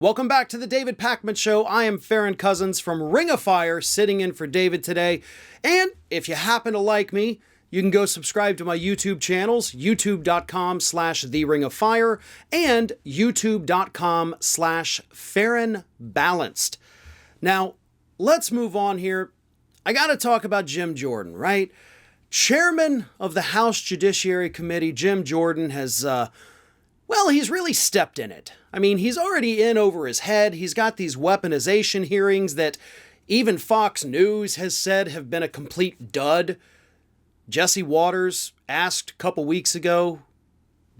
Welcome back to the David Pakman Show. I am Farron Cousins from Ring of Fire, sitting in for David today. And if you happen to like me, you can go subscribe to my YouTube channels, youtube.com/TheRingOfFire and youtube.com/FarronBalanced. Now, let's move on here. I got to talk about Jim Jordan, right? Chairman of the House Judiciary Committee, Jim Jordan, has, he's really stepped in it. I mean, he's already in over his head. He's got these weaponization hearings that even Fox News has said have been a complete dud. Jesse Waters asked a couple weeks ago,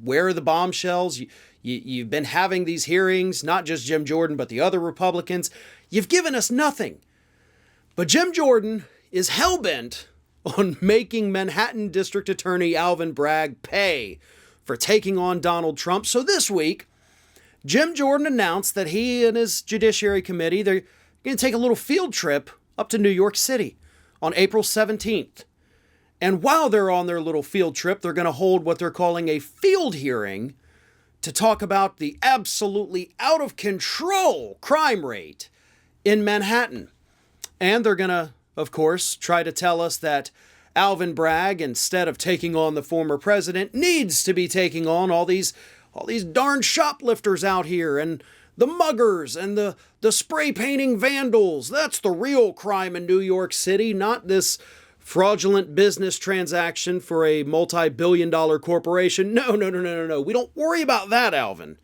where are the bombshells? You've been having these hearings, not just Jim Jordan, but the other Republicans. You've given us nothing. But Jim Jordan is hell-bent on making Manhattan District Attorney Alvin Bragg pay for taking on Donald Trump. So this week, Jim Jordan announced that he and his Judiciary Committee, they're going to take a little field trip up to New York City on April 17th. And while they're on their little field trip, they're going to hold what they're calling a field hearing to talk about the absolutely out of control crime rate in Manhattan. And they're going to, of course, try to tell us that Alvin Bragg, instead of taking on the former president, needs to be taking on all these darn shoplifters out here and the muggers and the spray painting vandals. That's the real crime in New York City, not this fraudulent business transaction for a multi-billion-dollar corporation. No. We don't worry about that, Alvin.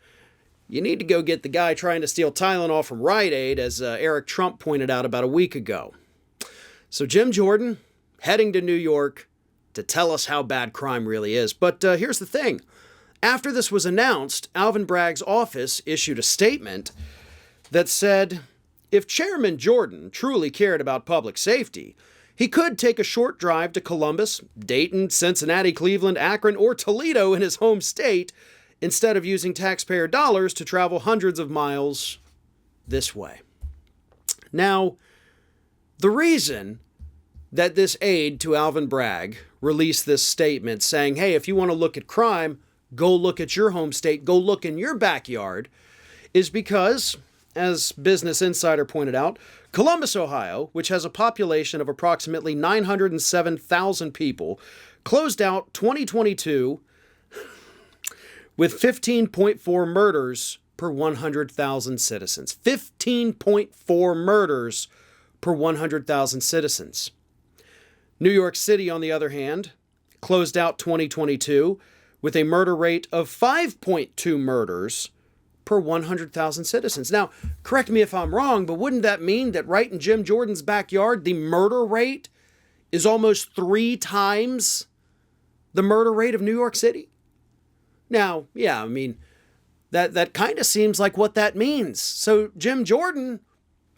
You need to go get the guy trying to steal Tylenol from Rite Aid, as Eric Trump pointed out about a week ago. So Jim Jordan heading to New York to tell us how bad crime really is. But here's the thing. After this was announced, Alvin Bragg's office issued a statement that said, if Chairman Jordan truly cared about public safety, he could take a short drive to Columbus, Dayton, Cincinnati, Cleveland, Akron, or Toledo in his home state instead of using taxpayer dollars to travel hundreds of miles this way. Now, the reason that this aide to Alvin Bragg released this statement saying, hey, if you want to look at crime, go look at your home state, go look in your backyard, is because, as Business Insider pointed out, Columbus, Ohio, which has a population of approximately 907,000 people, closed out 2022 with 15.4 murders per 100,000 citizens. 15.4 murders per 100,000 citizens. New York City, on the other hand, closed out 2022 with a murder rate of 5.2 murders per 100,000 citizens. Now, correct me if I'm wrong, but wouldn't that mean that right in Jim Jordan's backyard, the murder rate is almost 3 times the murder rate of New York City? Now, yeah, I mean, that kind of seems like what that means. So Jim Jordan,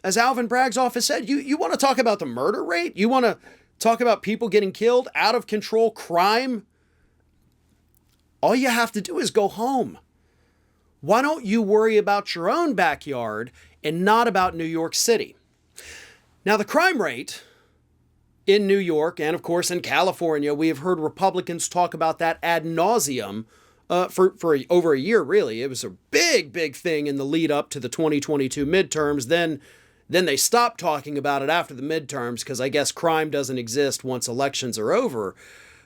as Alvin Bragg's office said, you want to talk about the murder rate? You want to talk about people getting killed, out of control crime? All you have to do is go home. Why don't you worry about your own backyard and not about New York City? Now, the crime rate in New York and, of course, in California, we have heard Republicans talk about that ad nauseum for over a year, really. It was a big thing in the lead up to the 2022 midterms. Then they stopped talking about it after the midterms because I guess crime doesn't exist once elections are over.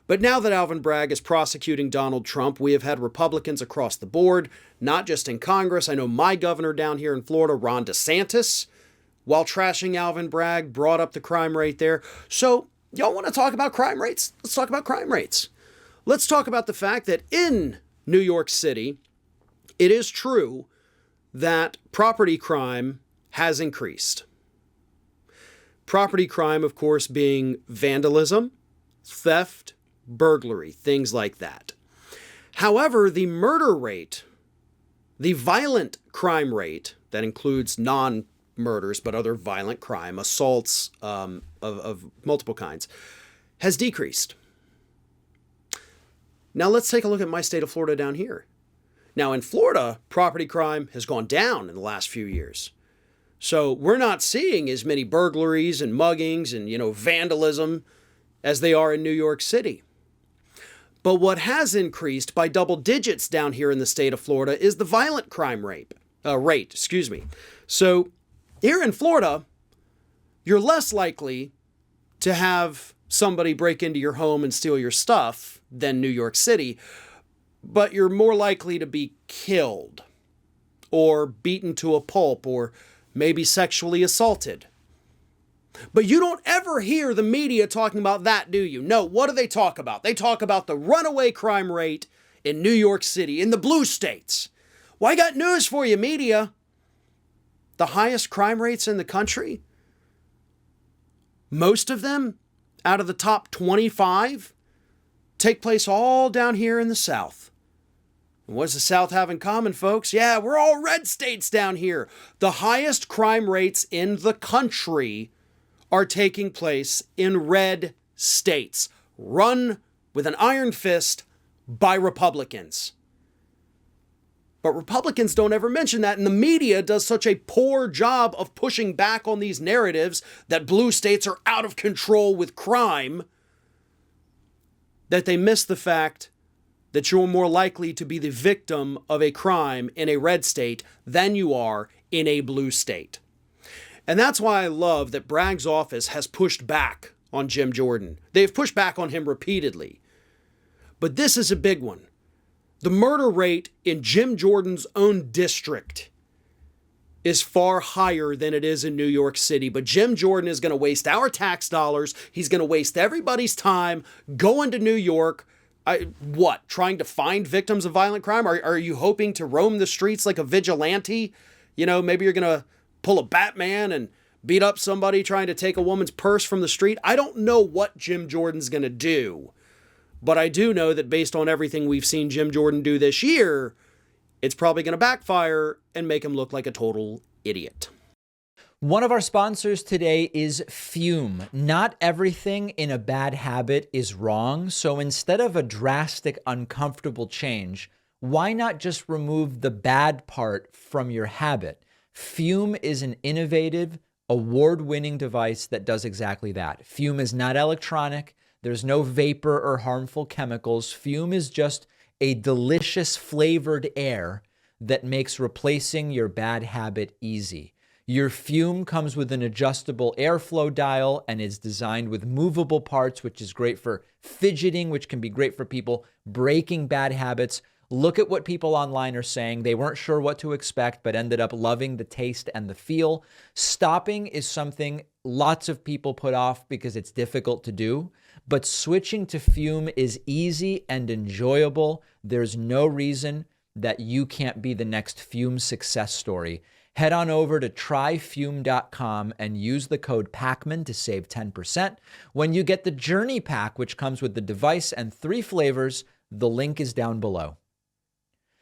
But now that Alvin Bragg is prosecuting Donald Trump, we have had Republicans across the board, not just in Congress. I know my governor down here in Florida, Ron DeSantis, while trashing Alvin Bragg, brought up the crime rate there. So y'all want to talk about crime rates? Let's talk about crime rates. Let's talk about the fact that in New York City, it is true that property crime has increased. Property crime, of course, being vandalism, theft, burglary, things like that. However, the murder rate, the violent crime rate, that includes non-murders but other violent crime, assaults of multiple kinds, has decreased. Now let's take a look at my state of Florida down here. Now in Florida, property crime has gone down in the last few years. So we're not seeing as many burglaries and muggings and, vandalism as they are in New York City. But what has increased by double digits down here in the state of Florida is the violent crime rate. rate, excuse me. So here in Florida, you're less likely to have somebody break into your home and steal your stuff than New York City, but you're more likely to be killed or beaten to a pulp or maybe sexually assaulted. But you don't ever hear the media talking about that, do you? No, what do they talk about? They talk about the runaway crime rate in New York City, in the blue states. Well, I got news for you, media. The highest crime rates in the country, most of them out of the top 25, take place all down here in the South. And what does the South have in common, folks? Yeah, we're all red states down here. The highest crime rates in the country are taking place in red states, run with an iron fist by Republicans. But Republicans don't ever mention that, and the media does such a poor job of pushing back on these narratives that blue states are out of control with crime that they miss the fact that you're more likely to be the victim of a crime in a red state than you are in a blue state. And that's why I love that Bragg's office has pushed back on Jim Jordan. They've pushed back on him repeatedly. But this is a big one. The murder rate in Jim Jordan's own district is far higher than it is in New York City. But Jim Jordan is going to waste our tax dollars. He's going to waste everybody's time going to New York. Trying to find victims of violent crime? Are you hoping to roam the streets like a vigilante? You know, maybe you're going to pull a Batman and beat up somebody trying to take a woman's purse from the street. I don't know what Jim Jordan's going to do, but I do know that based on everything we've seen Jim Jordan do this year, it's probably going to backfire and make him look like a total idiot. One of our sponsors today is Fume. Not everything in a bad habit is wrong, so instead of a drastic, uncomfortable change, why not just remove the bad part from your habit? Fume is an innovative, award-winning device that does exactly that. Fume is not electronic. There's no vapor or harmful chemicals. Fume is just a delicious flavored air that makes replacing your bad habit easy. Your Fume comes with an adjustable airflow dial and is designed with movable parts, which is great for fidgeting, which can be great for people breaking bad habits. Look at what people online are saying. They weren't sure what to expect, but ended up loving the taste and the feel. Stopping is something lots of people put off because it's difficult to do, but switching to Fume is easy and enjoyable. There's no reason that you can't be the next Fume success story. Head on over to tryfume.com and use the code PACMAN to save 10%. When you get the Journey Pack, which comes with the device and 3 flavors, the link is down below.